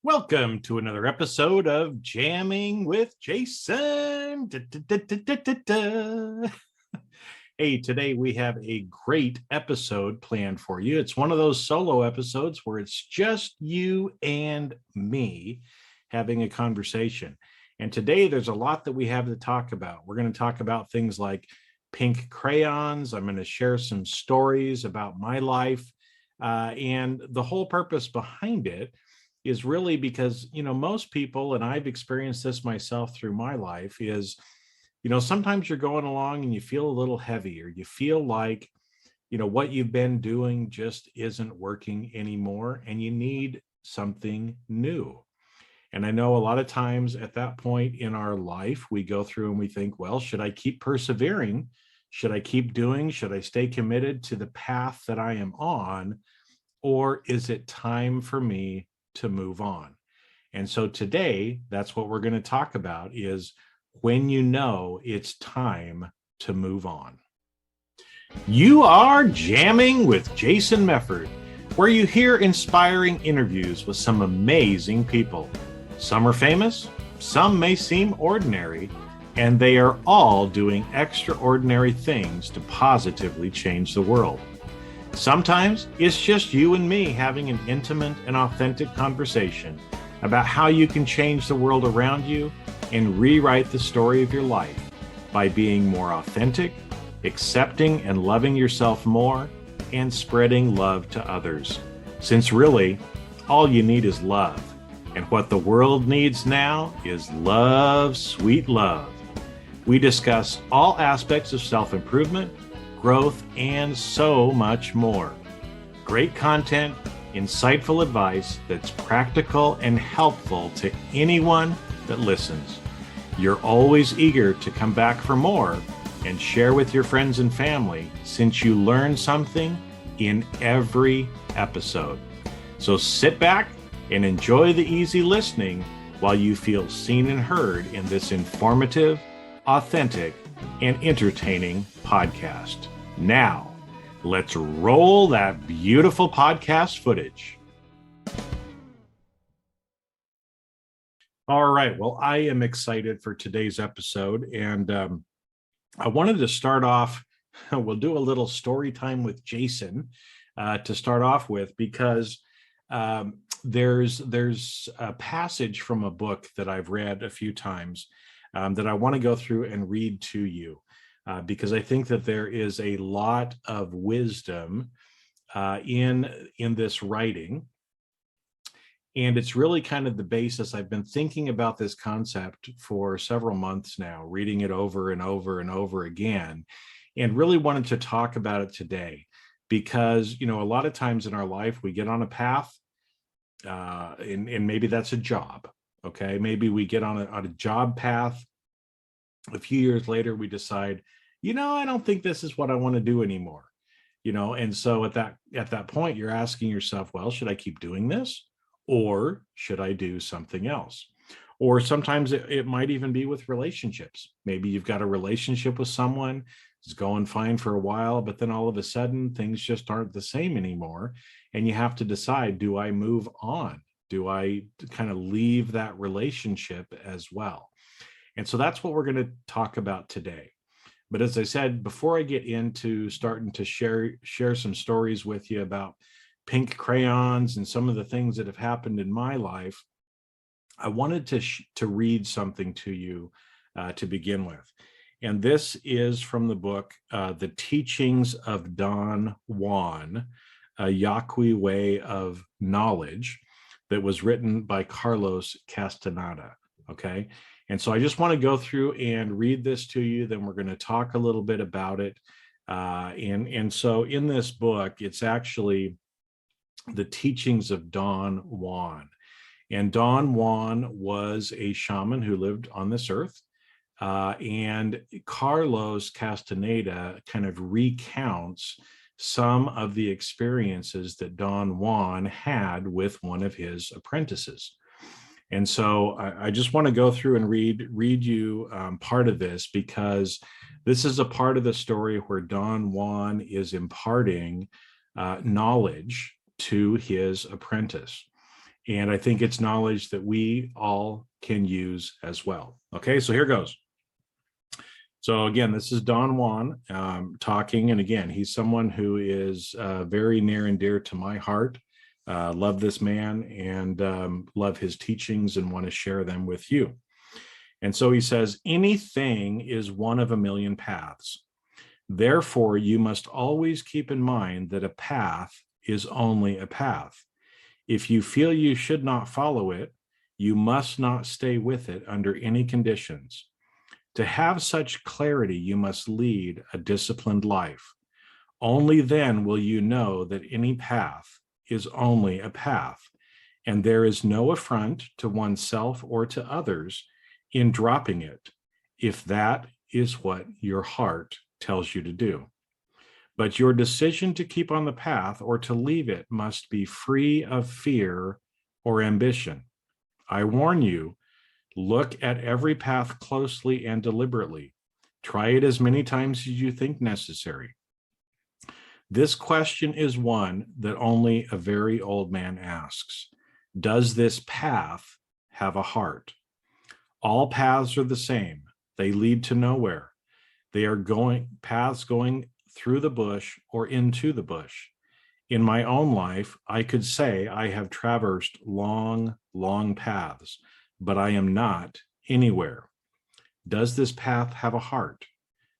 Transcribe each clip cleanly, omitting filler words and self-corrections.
Welcome to another episode of Jamming with Jason. Hey, today we have a great episode planned for you. It's one of those solo episodes where it's just you and me having a conversation. And today there's a lot that we have to talk about. We're going to talk about things like pink crayons. I'm going to share some stories about my life. And the whole purpose behind it is really because, most people, and I've experienced this myself through my life, is, sometimes you're going along and you feel a little heavy, or you feel like, what you've been doing just isn't working anymore, and you need something new. And I know a lot of times at that point in our life, we go through and we think, well, should I keep persevering? Should I keep doing? Should I stay committed to the path that I am on? Or is it time for me to move on? And so today, that's what we're going to talk about, is when you know it's time to move on. You are jamming with Jason Mefford, where you hear inspiring interviews with some amazing people. Some are famous, some may seem ordinary, and they are all doing extraordinary things to positively change the world. Sometimes it's just you and me having an intimate and authentic conversation about how you can change the world around you and rewrite the story of your life by being more authentic, accepting and loving yourself more, and spreading love to others. Since really, all you need is love. And what the world needs now is love, sweet love. We discuss all aspects of self-improvement, growth, and so much more. Great content, insightful advice that's practical and helpful to anyone that listens. You're always eager to come back for more and share with your friends and family, since you learn something in every episode. So sit back and enjoy the easy listening while you feel seen and heard in this informative, authentic, and entertaining podcast. Now, let's roll that beautiful podcast footage. All right. Well, I am excited for today's episode, and I wanted to start off. We'll do a little story time with Jason to start off with, because there's a passage from a book that I've read a few times that I want to go through and read to you. Because I think that there is a lot of wisdom in this writing. And it's really kind of the basis. I've been thinking about this concept for several months now, reading it over and over and over again, and really wanted to talk about it today. Because, a lot of times in our life, we get on a path, and maybe that's a job. Okay, maybe we get on a job path. A few years later, we decide, I don't think this is what I want to do anymore. And so at that point, you're asking yourself, well, should I keep doing this, or should I do something else? Or sometimes it might even be with relationships. Maybe you've got a relationship with someone, it's going fine for a while, but then all of a sudden things just aren't the same anymore. And you have to decide, do I move on? Do I kind of leave that relationship as well? And so that's what we're going to talk about today. But as I said, before I get into starting to share some stories with you about pink crayons and some of the things that have happened in my life, I wanted to read something to you to begin with. And this is from the book, The Teachings of Don Juan, a Yaakwee Way of Knowledge, that was written by Carlos Castaneda. Okay. And so I just want to go through and read this to you. Then we're going to talk a little bit about it. And so in this book, it's actually the Teachings of Don Juan. And Don Juan was a shaman who lived on this earth. And Carlos Castaneda kind of recounts some of the experiences that Don Juan had with one of his apprentices. And so I just want to go through and read you part of this, because this is a part of the story where Don Juan is imparting knowledge to his apprentice. And I think it's knowledge that we all can use as well. Okay, so here goes. So again, this is Don Juan talking. And again, he's someone who is very near and dear to my heart. Love this man and love his teachings and want to share them with you. And so he says, anything is one of a million paths. Therefore, you must always keep in mind that a path is only a path. If you feel you should not follow it, you must not stay with it under any conditions. To have such clarity, you must lead a disciplined life. Only then will you know that any path is only a path, and there is no affront to oneself or to others in dropping it, if that is what your heart tells you to do. But your decision to keep on the path or to leave it must be free of fear or ambition. I warn you, look at every path closely and deliberately. Try it as many times as you think necessary. This question is one that only a very old man asks. Does this path have a heart? All paths are the same. They lead to nowhere. They are paths going through the bush or into the bush. In my own life, I could say I have traversed long, long paths, but I am not anywhere. Does this path have a heart?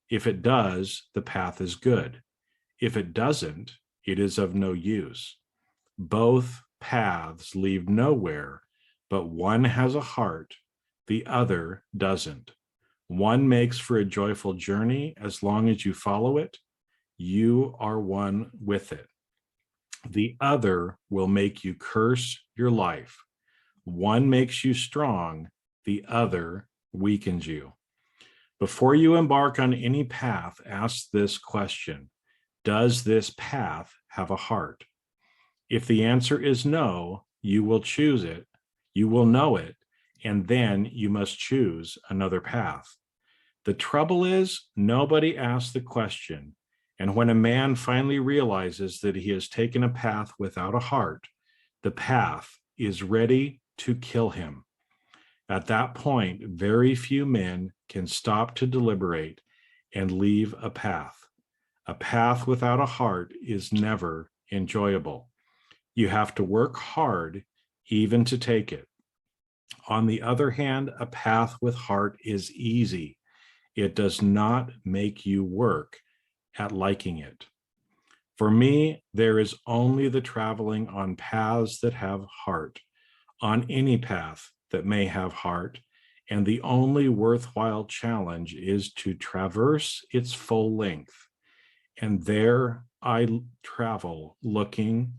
If it does, the path is good. If it doesn't, it is of no use. Both paths lead nowhere, but one has a heart, the other doesn't. One makes for a joyful journey as long as you follow it. You are one with it. The other will make you curse your life. One makes you strong, the other weakens you. Before you embark on any path, ask this question: does this path have a heart? If the answer is no, you will choose it, you will know it, and then you must choose another path. The trouble is, nobody asks the question, and when a man finally realizes that he has taken a path without a heart, the path is ready to kill him. At that point, very few men can stop to deliberate and leave a path. A path without a heart is never enjoyable. You have to work hard even to take it. On the other hand, a path with heart is easy. It does not make you work at liking it. For me, there is only the traveling on paths that have heart, on any path that may have heart, and the only worthwhile challenge is to traverse its full length. And there I travel, looking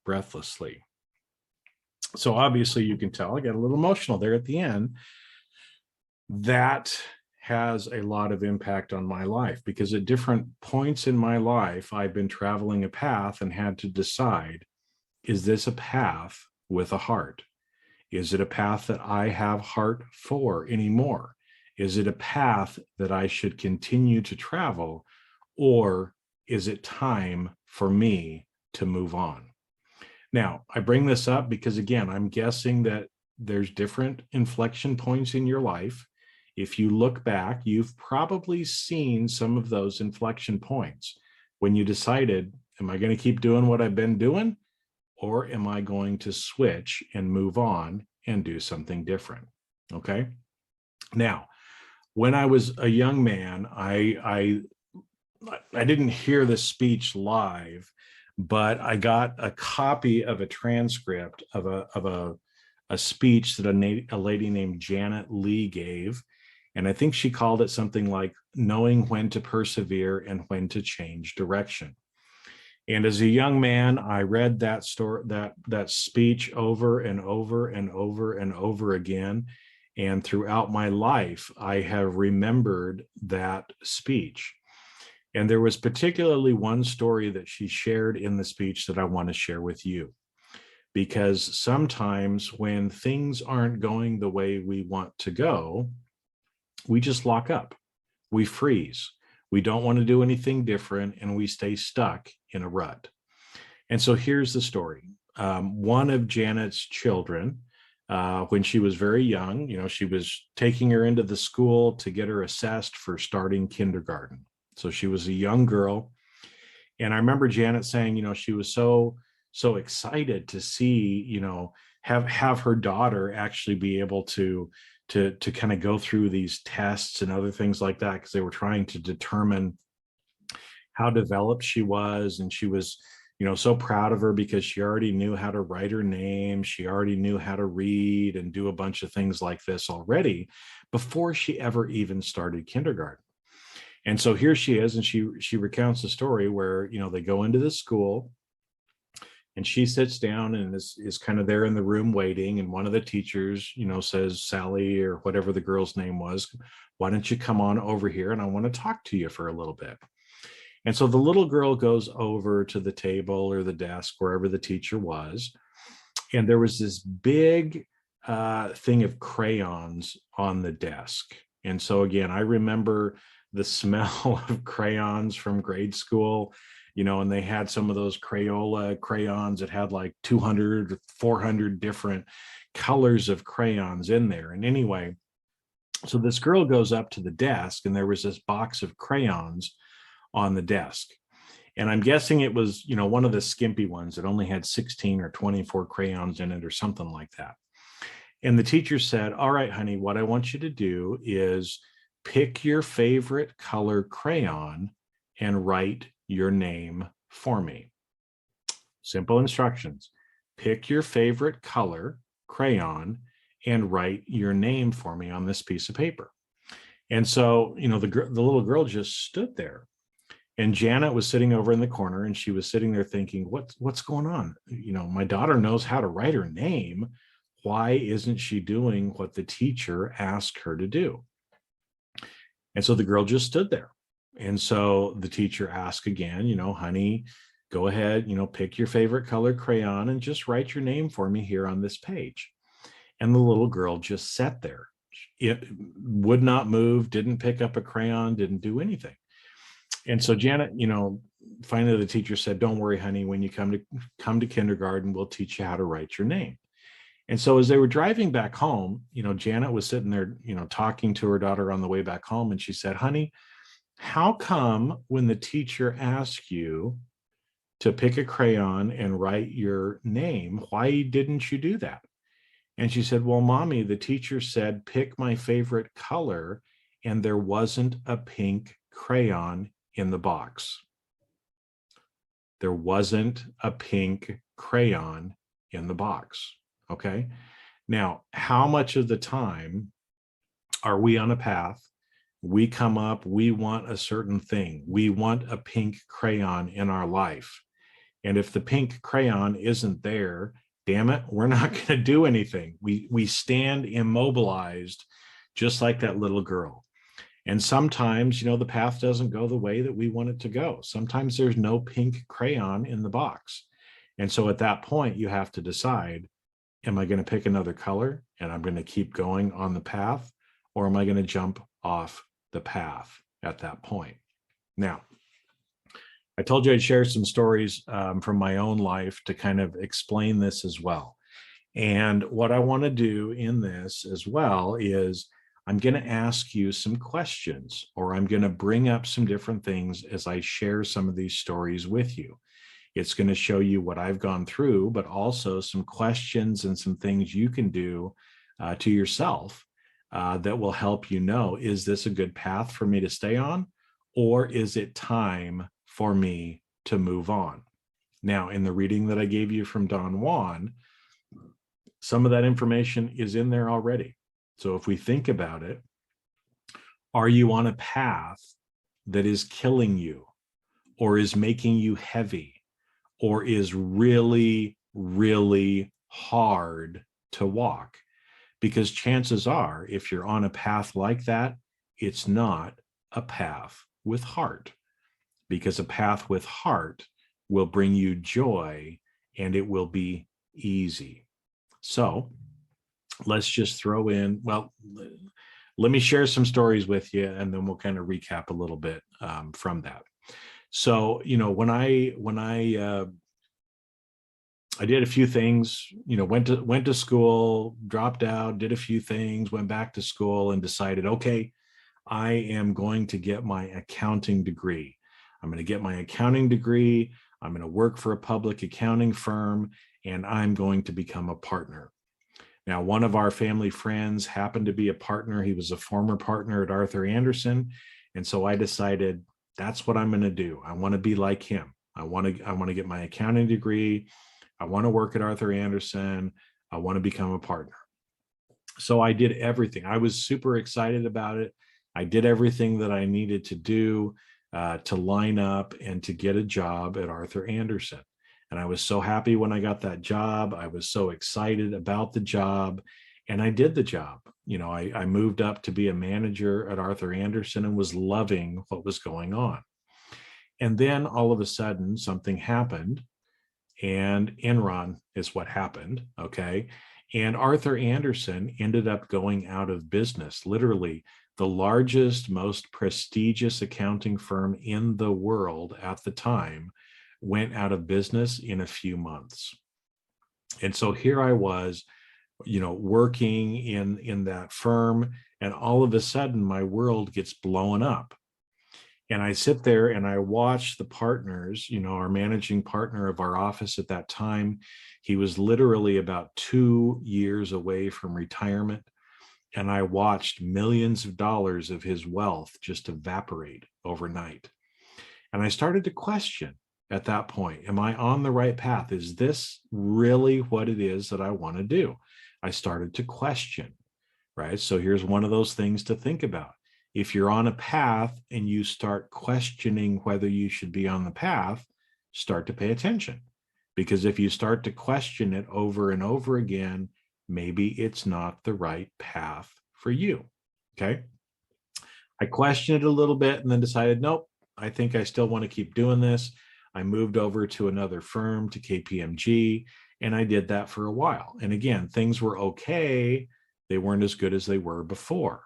breathlessly. So obviously you can tell I got a little emotional there at the end. That has a lot of impact on my life, because at different points in my life, I've been traveling a path and had to decide, is this a path with a heart? Is it a path that I have heart for anymore? Is it a path that I should continue to travel, or is it time for me to move on? Now, I bring this up because, again, I'm guessing that there's different inflection points in your life. If you look back, you've probably seen some of those inflection points when you decided, am I going to keep doing what I've been doing, or am I going to switch and move on and do something different? Okay. Now, when I was a young man, I didn't hear this speech live, but I got a copy of a transcript of a speech that a lady named Janet Lee gave. And I think she called it something like knowing when to persevere and when to change direction. And as a young man, I read that speech over and over and over and over again. And throughout my life, I have remembered that speech. And there was particularly one story that she shared in the speech that I want to share with you. Because sometimes when things aren't going the way we want to go, we just lock up, we freeze. We don't want to do anything different, and we stay stuck in a rut. And so here's the story. one of Janet's children, when she was very young, she was taking her into the school to get her assessed for starting kindergarten. So she was a young girl. And I remember Janet saying, she was so excited to see, have her daughter actually be able to kind of go through these tests and other things like that, because they were trying to determine how developed she was. And she was, so proud of her because she already knew how to write her name. She already knew how to read and do a bunch of things like this already before she ever even started kindergarten. And so here she is, and she recounts a story where, they go into the school and she sits down and is kind of there in the room waiting. And one of the teachers, says, Sally, or whatever the girl's name was, why don't you come on over here? And I want to talk to you for a little bit. And so the little girl goes over to the table or the desk, wherever the teacher was. And there was this big thing of crayons on the desk. And so again, I remember the smell of crayons from grade school, and they had some of those Crayola crayons that had like 200 or 400 different colors of crayons in there. And anyway, so this girl goes up to the desk and there was this box of crayons on the desk. And I'm guessing it was, one of the skimpy ones that only had 16 or 24 crayons in it or something like that. And the teacher said, all right, honey, what I want you to do is pick your favorite color crayon and write your name for me. Simple instructions. Pick your favorite color crayon and write your name for me on this piece of paper. And so, the little girl just stood there. And Janet was sitting over in the corner, and she was sitting there thinking, what's going on? My daughter knows how to write her name. Why isn't she doing what the teacher asked her to do? And so the girl just stood there. And so the teacher asked again, honey, go ahead, pick your favorite color crayon and just write your name for me here on this page. And the little girl just sat there. It would not move, didn't pick up a crayon, didn't do anything. And so Janet, finally the teacher said, don't worry, honey, when you come to kindergarten, we'll teach you how to write your name. And so as they were driving back home, Janet was sitting there, talking to her daughter on the way back home. And she said, honey, how come when the teacher asks you to pick a crayon and write your name, why didn't you do that? And she said, well, mommy, the teacher said, pick my favorite color, and there wasn't a pink crayon in the box. There wasn't a pink crayon in the box. Okay. Now, how much of the time are we on a path? We come up, we want a certain thing. We want a pink crayon in our life. And if the pink crayon isn't there, damn it, we're not going to do anything. We stand immobilized, just like that little girl. And sometimes, the path doesn't go the way that we want it to go. Sometimes there's no pink crayon in the box. And so at that point, you have to decide, am I going to pick another color and I'm going to keep going on the path, or am I going to jump off the path at that point? Now, I told you I'd share some stories from my own life to kind of explain this as well. And what I want to do in this as well is I'm going to ask you some questions, or I'm going to bring up some different things as I share some of these stories with you. It's going to show you what I've gone through, but also some questions and some things you can do to yourself that will help you know, is this a good path for me to stay on, or is it time for me to move on? Now, in the reading that I gave you from Don Juan, some of that information is in there already. So if we think about it, are you on a path that is killing you, or is making you heavy, or is really, really hard to walk? Because chances are, if you're on a path like that, it's not a path with heart, because a path with heart will bring you joy and it will be easy. So let's just throw in, well, let me share some stories with you, and then we'll kind of recap a little bit from that. So, when I I did a few things, went to school, dropped out, did a few things, went back to school and decided, okay, I am going to get my accounting degree. I'm going to get my accounting degree. I'm going to work for a public accounting firm, and I'm going to become a partner. Now, one of our family friends happened to be a partner. He was a former partner at Arthur Andersen. And so I decided that's what I'm going to do. I want to be like him. I want to get my accounting degree. I want to work at Arthur Andersen. I want to become a partner. So I did everything. I was super excited about it. I did everything that I needed to do to line up and to get a job at Arthur Andersen. And I was so happy when I got that job. I was so excited about the job, and I did the job. I moved up to be a manager at Arthur Andersen and was loving what was going on. And then all of a sudden, something happened, and Enron is what happened. Okay. And Arthur Andersen ended up going out of business. Literally, the largest, most prestigious accounting firm in the world at the time went out of business in a few months. And so here I was, working in that firm, and all of a sudden my world gets blown up. And I sit there and I watch the partners, our managing partner of our office at that time. He was literally about 2 years away from retirement. And I watched millions of dollars of his wealth just evaporate overnight. And I started to question at that point, am I on the right path? Is this really what it is that I want to do? I started to question, right? So here's one of those things to think about. If you're on a path and you start questioning whether you should be on the path, start to pay attention. Because if you start to question it over and over again, maybe it's not the right path for you. Okay. I questioned it a little bit and then decided, nope, I think I still want to keep doing this. I moved over to another firm, to KPMG, and I did that for a while. And again, things were okay. They weren't as good as they were before.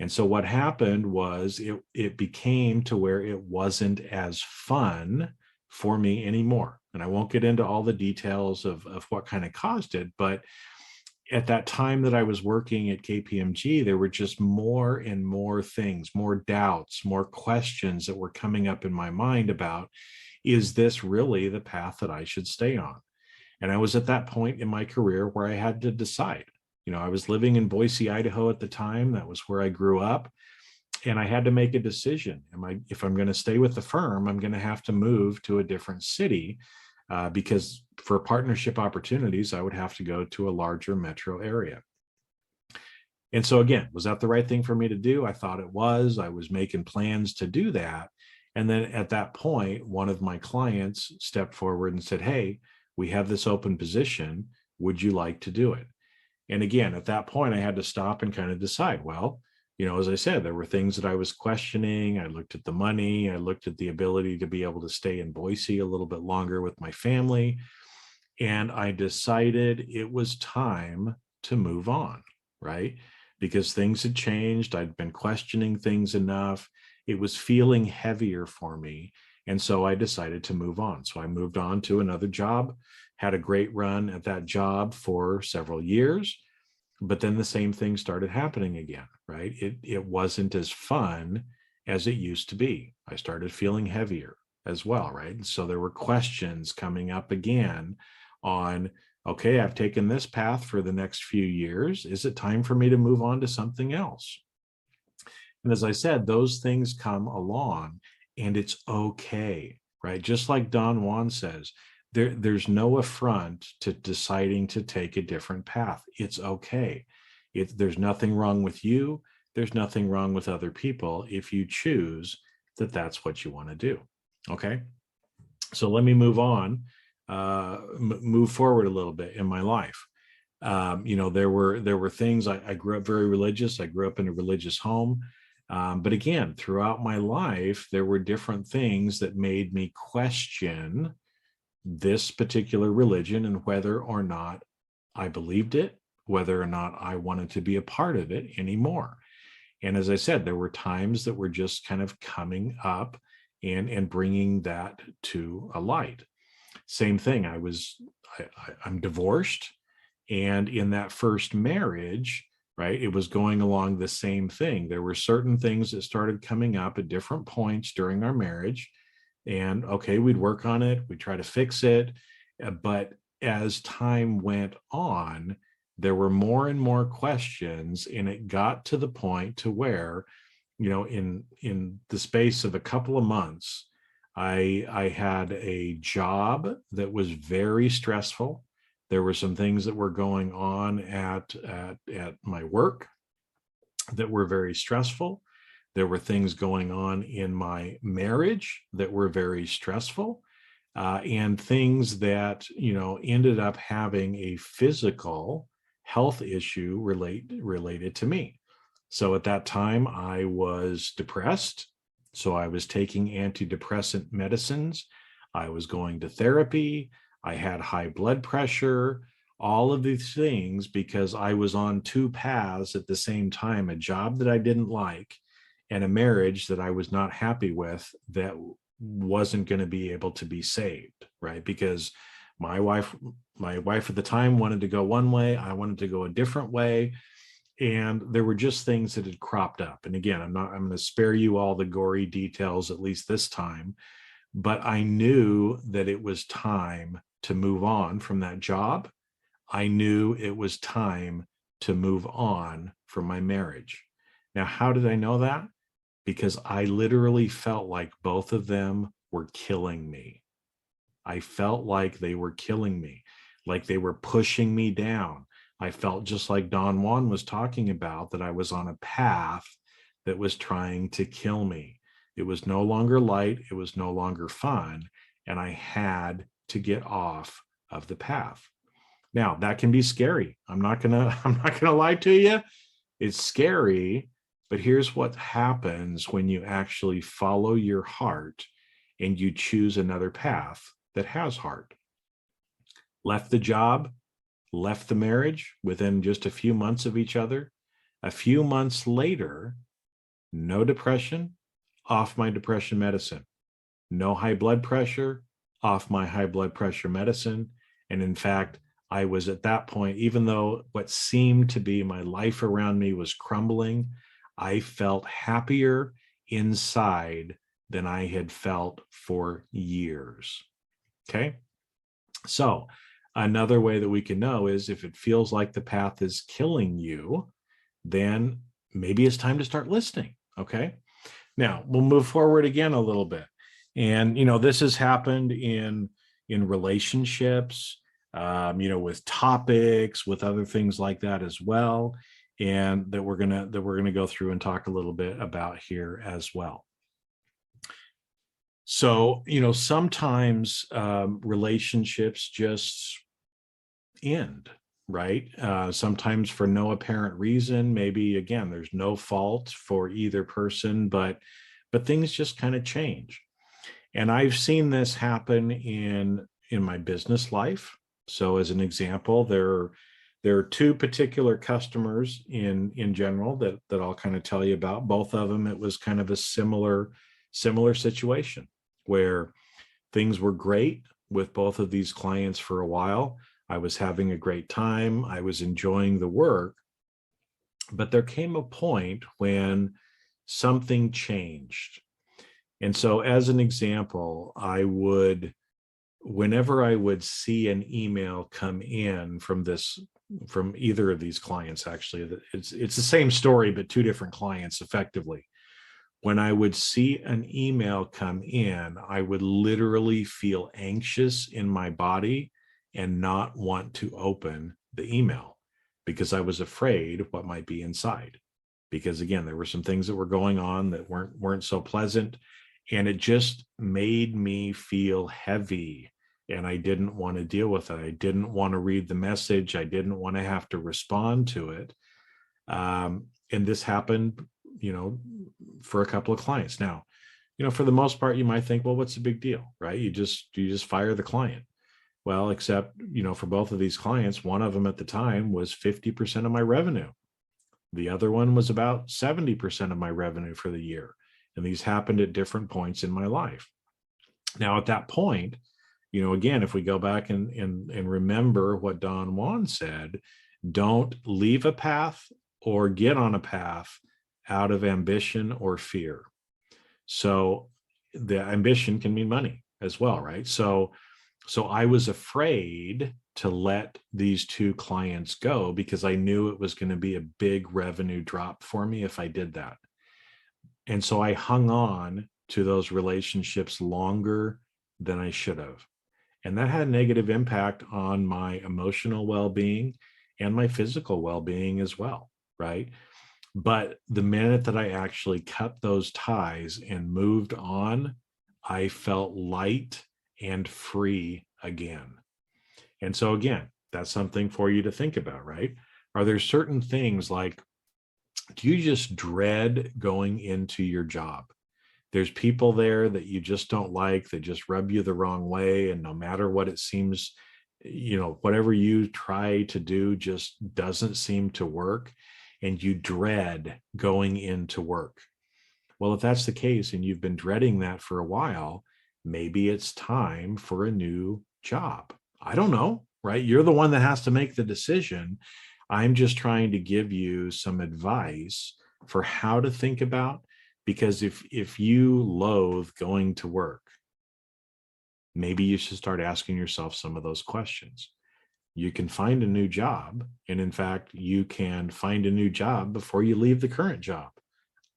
And so what happened was it became to where it wasn't as fun for me anymore. And I won't get into all the details of what kind of caused it, but at that time that I was working at KPMG, there were just more and more things, more doubts, more questions that were coming up in my mind about, is this really the path that I should stay on? And I was at that point in my career where I had to decide. I was living in Boise, Idaho at the time. That was where I grew up. And I had to make a decision. If I'm going to stay with the firm, I'm going to have to move to a different city because for partnership opportunities, I would have to go to a larger metro area. And so again, was that the right thing for me to do? I thought it was. I was making plans to do that. And then at that point, one of my clients stepped forward and said, hey, we have this open position. Would you like to do it? And again, at that point, I had to stop and kind of decide, well, as I said, there were things that I was questioning. I looked at the money. I looked at the ability to be able to stay in Boise a little bit longer with my family. And I decided it was time to move on, right? Because things had changed. I'd been questioning things enough. It was feeling heavier for me. And so I decided to move on. So I moved on to another job, had a great run at that job for several years. But then the same thing started happening again, right? It wasn't as fun as it used to be. I started feeling heavier as well, right? And so there were questions coming up again on, okay, I've taken this path for the next few years. Is it time for me to move on to something else? And as I said, those things come along and it's okay, right? Just like Don Juan says, there's no affront to deciding to take a different path. It's okay. There's nothing wrong with you. There's nothing wrong with other people if you choose that that's what you want to do. Okay. So let me move on, move forward a little bit in my life. There were things. I grew up very religious. I grew up in a religious home. But again, throughout my life, there were different things that made me question this particular religion and whether or not I believed it, whether or not I wanted to be a part of it anymore. And as I said, there were times that were just kind of coming up and bringing that to a light. Same thing. I'm divorced. And in that first marriage, right, it was going along the same thing. There were certain things that started coming up at different points during our marriage. And okay, we'd work on it, we'd try to fix it. But as time went on, there were more and more questions, and it got to the point to where, in the space of a couple of months, I had a job that was very stressful. There were some things that were going on at my work that were very stressful. There were things going on in my marriage that were very stressful, and things that, ended up having a physical health issue related to me. So at that time, I was depressed. So I was taking antidepressant medicines. I was going to therapy. I had high blood pressure, all of these things, because I was on two paths at the same time: a job that I didn't like and a marriage that I was not happy with, that wasn't going to be able to be saved, right? Because my wife at the time wanted to go one way, I wanted to go a different way. And there were just things that had cropped up. And again, I'm going to spare you all the gory details, at least this time, but I knew that it was time to move on from that job. I knew it was time to move on from my marriage. Now, how did I know that? Because I literally felt like both of them were killing me. I felt like they were killing me, like they were pushing me down. I felt just like Don Juan was talking about, that I was on a path that was trying to kill me. It was no longer light. It was no longer fun. And I had to get off of the path. Now, that can be scary. I'm not gonna lie to you. It's scary, but here's what happens when you actually follow your heart and you choose another path that has heart. Left the job, left the marriage within just a few months of each other. A few months later, no depression, off my depression medicine. No high blood pressure, off my high blood pressure medicine. And in fact, I was at that point, even though what seemed to be my life around me was crumbling, I felt happier inside than I had felt for years. Okay. So another way that we can know is, if it feels like the path is killing you, then maybe it's time to start listening. Okay. Now we'll move forward again a little bit. And, this has happened in relationships, with topics, with other things like that as well. And that we're going to go through and talk a little bit about here as well. So, sometimes relationships just end, right? Sometimes for no apparent reason. Maybe, again, there's no fault for either person, but things just kind of change. And I've seen this happen in my business life. So as an example, there are two particular customers in general that I'll kind of tell you about. Both of them, it was kind of a similar situation where things were great with both of these clients for a while. I was having a great time. I was enjoying the work. But there came a point when something changed. And so as an example, whenever I would see an email come in from either of these clients, actually, it's the same story, but two different clients effectively. When I would see an email come in, I would literally feel anxious in my body and not want to open the email, because I was afraid of what might be inside. Because again, there were some things that were going on that weren't so pleasant, and it just made me feel heavy, and I didn't want to deal with it. I didn't want to read the message. I didn't want to have to respond to it. And this happened, for a couple of clients. Now, for the most part, you might think, well, what's the big deal, right? You just fire the client. Well, except, for both of these clients, one of them at the time was 50% of my revenue. The other one was about 70% of my revenue for the year. And these happened at different points in my life. Now, at that point, again, if we go back and remember what Don Juan said, don't leave a path or get on a path out of ambition or fear. So the ambition can mean money as well, right? So I was afraid to let these two clients go because I knew it was going to be a big revenue drop for me if I did that. And so I hung on to those relationships longer than I should have. And that had a negative impact on my emotional well-being and my physical well-being as well, right? But the minute that I actually cut those ties and moved on, I felt light and free again. And so again, that's something for you to think about, right? Are there certain things like, do you just dread going into your job? There's people there that you just don't like, that just rub you the wrong way. And no matter what it seems, whatever you try to do just doesn't seem to work. And you dread going into work. Well, if that's the case and you've been dreading that for a while, maybe it's time for a new job. I don't know, right? You're the one that has to make the decision. I'm just trying to give you some advice for how to think about, because if you loathe going to work, maybe you should start asking yourself some of those questions. You can find a new job. And in fact, you can find a new job before you leave the current job.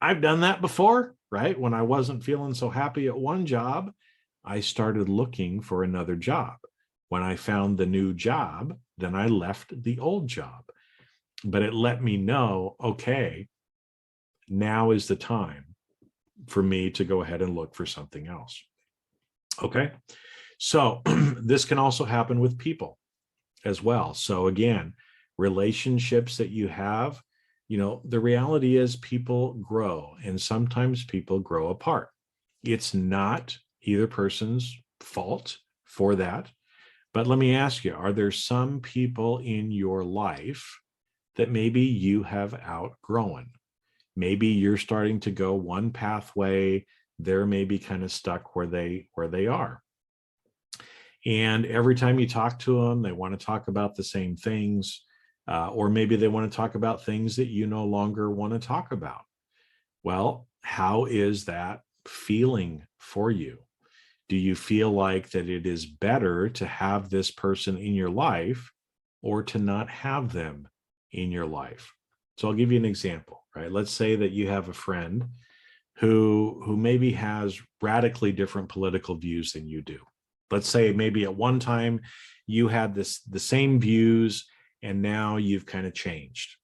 I've done that before, right? When I wasn't feeling so happy at one job, I started looking for another job. When I found the new job, then I left the old job. But it let me know, okay, now is the time for me to go ahead and look for something else. Okay. So this can also happen with people as well. So again, relationships that you have, the reality is people grow, and sometimes people grow apart. It's not either person's fault for that. But let me ask you, are there some people in your life that maybe you have outgrown? Maybe you're starting to go one pathway, they're maybe kind of stuck where they are. And every time you talk to them, they want to talk about the same things, or maybe they want to talk about things that you no longer want to talk about. Well, how is that feeling for you? Do you feel like that it is better to have this person in your life or to not have them in your life? So I'll give you an example, right? Let's say that you have a friend who maybe has radically different political views than you do. Let's say maybe at one time you had the same views and now you've kind of changed.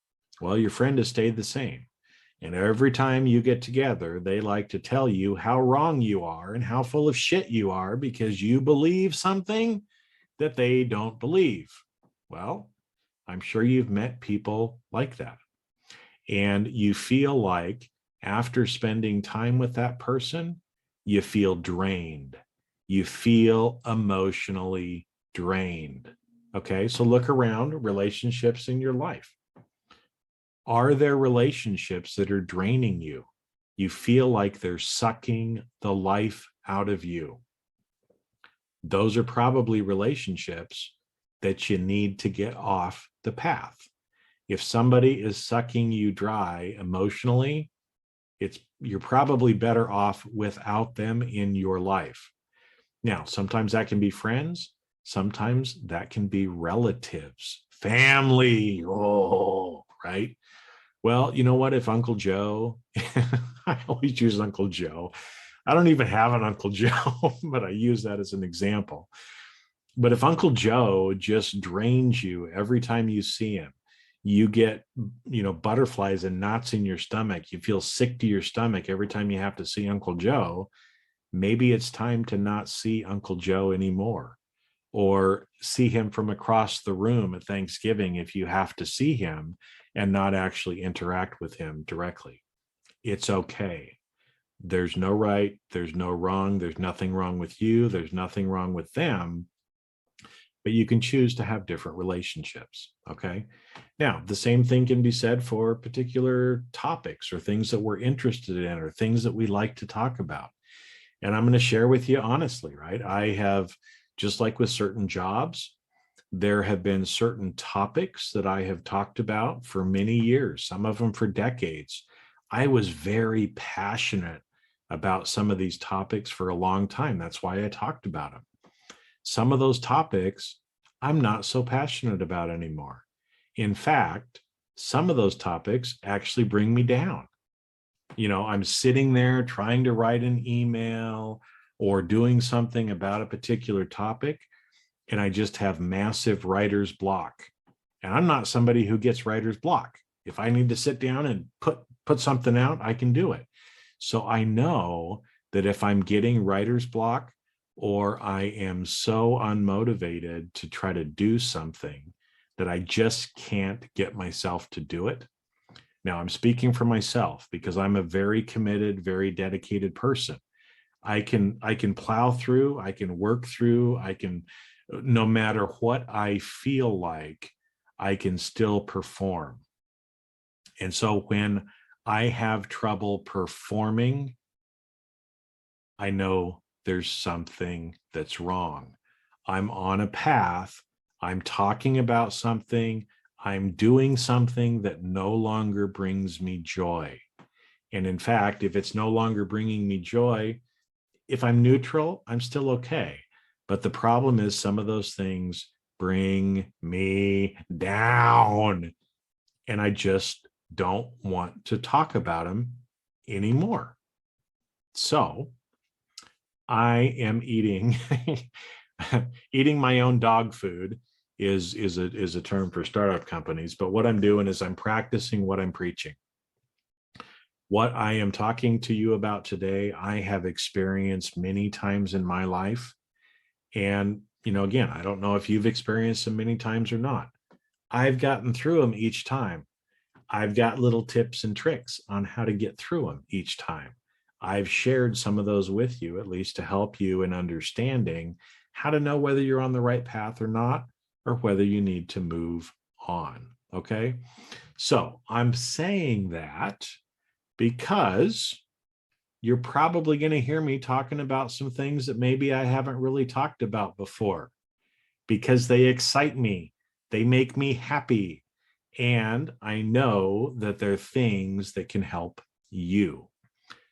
Well, your friend has stayed the same. And every time you get together, they like to tell you how wrong you are and how full of shit you are because you believe something that they don't believe. Well, I'm sure you've met people like that. And you feel like after spending time with that person, you feel drained. You feel emotionally drained. Okay, so look around relationships in your life. Are there relationships that are draining you? You feel like they're sucking the life out of you. Those are probably relationships that you need to get off the path. If somebody is sucking you dry emotionally, you're probably better off without them in your life. Now, sometimes that can be friends. Sometimes that can be relatives, family. Oh, right. Well, you know what? If Uncle Joe, I always use Uncle Joe. I don't even have an Uncle Joe, but I use that as an example. But if Uncle Joe just drains you every time you see him, you get, butterflies and knots in your stomach. You feel sick to your stomach every time you have to see Uncle Joe. Maybe it's time to not see Uncle Joe anymore, or see him from across the room at Thanksgiving if you have to see him and not actually interact with him directly. It's okay. There's no right. There's no wrong. There's nothing wrong with you. There's nothing wrong with them. But you can choose to have different relationships. Okay. Now, the same thing can be said for particular topics or things that we're interested in or things that we like to talk about. And I'm going to share with you honestly, right? I have Just like with certain jobs, there have been certain topics that I have talked about for many years, some of them for decades. I was very passionate about some of these topics for a long time. That's why I talked about them. Some of those topics I'm not so passionate about anymore. In fact, some of those topics actually bring me down. I'm sitting there trying to write an email or doing something about a particular topic, and I just have massive writer's block. And I'm not somebody who gets writer's block. If I need to sit down and put something out, I can do it. So I know that if I'm getting writer's block, or I am so unmotivated to try to do something that I just can't get myself to do it. Now, I'm speaking for myself because I'm a very committed, very dedicated person. I can plow through, I can work through, no matter what I feel like, I can still perform. And so when I have trouble performing, I know there's something that's wrong. I'm on a path. I'm talking about something. I'm doing something that no longer brings me joy. And in fact, if it's no longer bringing me joy, if I'm neutral, I'm still okay. But the problem is some of those things bring me down. And I just don't want to talk about them anymore. So I am eating eating my own dog food is a term for startup companies. But what I'm doing is I'm practicing what I'm preaching. What I am talking to you about today, I have experienced many times in my life. And, again, I don't know if you've experienced them many times or not. I've gotten through them each time. I've got little tips and tricks on how to get through them each time. I've shared some of those with you, at least to help you in understanding how to know whether you're on the right path or not, or whether you need to move on. Okay. So I'm saying that because you're probably going to hear me talking about some things that maybe I haven't really talked about before, because they excite me. They make me happy. And I know that they're things that can help you.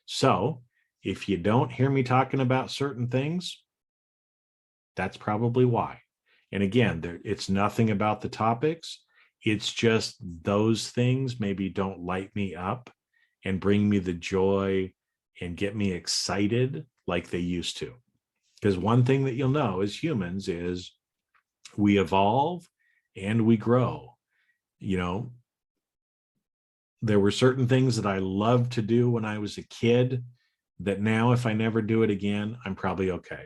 So if you don't hear me talking about certain things, that's probably why. And again, it's nothing about the topics. It's just those things maybe don't light me up and bring me the joy and get me excited like they used to. Because one thing that you'll know as humans is we evolve and we grow. There were certain things that I loved to do when I was a kid that now, if I never do it again, I'm probably okay.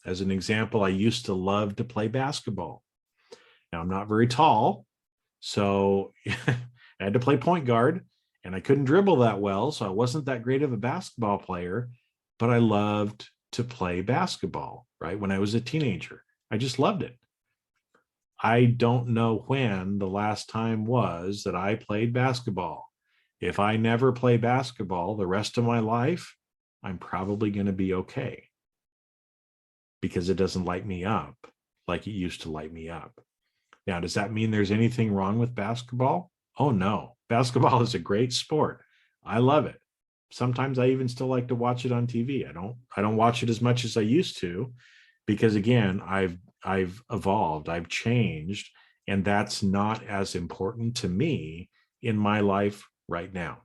As an example, I used to love to play basketball. Now, I'm not very tall, so I had to play point guard, and I couldn't dribble that well, so I wasn't that great of a basketball player, but I loved to play basketball, right? When I was a teenager, I just loved it. I don't know when the last time was that I played basketball. If I never play basketball the rest of my life, I'm probably going to be okay, because it doesn't light me up like it used to light me up. Now, does that mean there's anything wrong with basketball? Oh, no. Basketball is a great sport. I love it. Sometimes I even still like to watch it on TV. I don't watch it as much as I used to, because again, I've evolved, I've changed, and that's not as important to me in my life right now.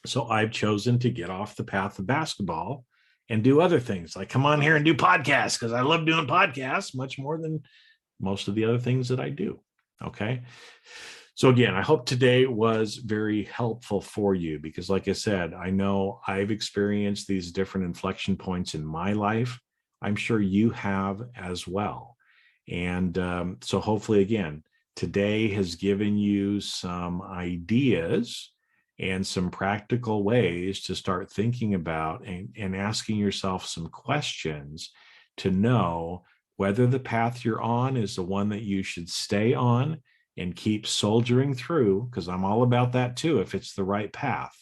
So I've chosen to get off the path of basketball and do other things, like come on here and do podcasts, because I love doing podcasts much more than most of the other things that I do. Okay. So again, I hope today was very helpful for you, because like I said, I know I've experienced these different inflection points in my life. I'm sure you have as well. And so hopefully, again, today has given you some ideas and some practical ways to start thinking about and asking yourself some questions to know whether the path you're on is the one that you should stay on and keep soldiering through, because I'm all about that too, if it's the right path.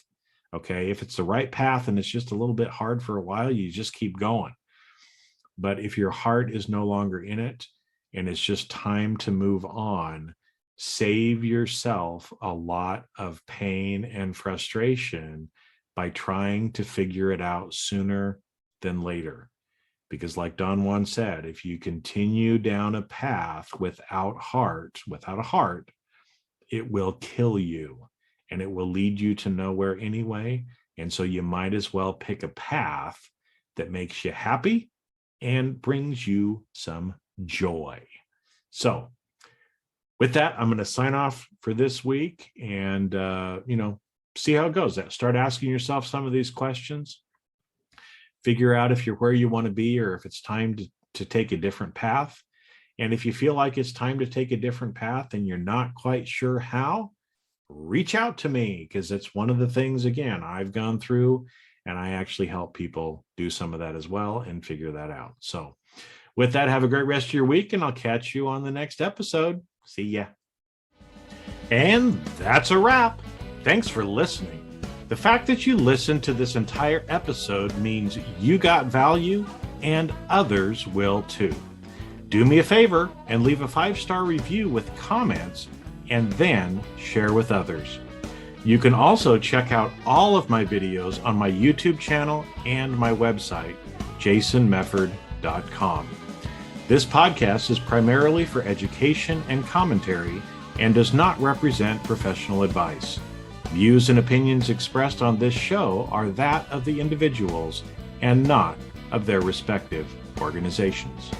Okay, if it's the right path and it's just a little bit hard for a while, you just keep going. But if your heart is no longer in it and it's just time to move on, save yourself a lot of pain and frustration by trying to figure it out sooner than later. Because like Don Juan said, if you continue down a path without a heart, it will kill you and it will lead you to nowhere anyway. And so you might as well pick a path that makes you happy and brings you some joy. So with that, I'm going to sign off for this week and, see how it goes. Start asking yourself some of these questions. Figure out if you're where you want to be or if it's time to take a different path. And if you feel like it's time to take a different path and you're not quite sure how, reach out to me, because it's one of the things, again, I've gone through, and I actually help people do some of that as well and figure that out. So with that, have a great rest of your week, and I'll catch you on the next episode. See ya. And that's a wrap. Thanks for listening. The fact that you listened to this entire episode means you got value and others will too. Do me a favor and leave a 5-star review with comments and then share with others. You can also check out all of my videos on my YouTube channel and my website, jasonmefford.com. This podcast is primarily for education and commentary and does not represent professional advice. Views and opinions expressed on this show are that of the individuals and not of their respective organizations.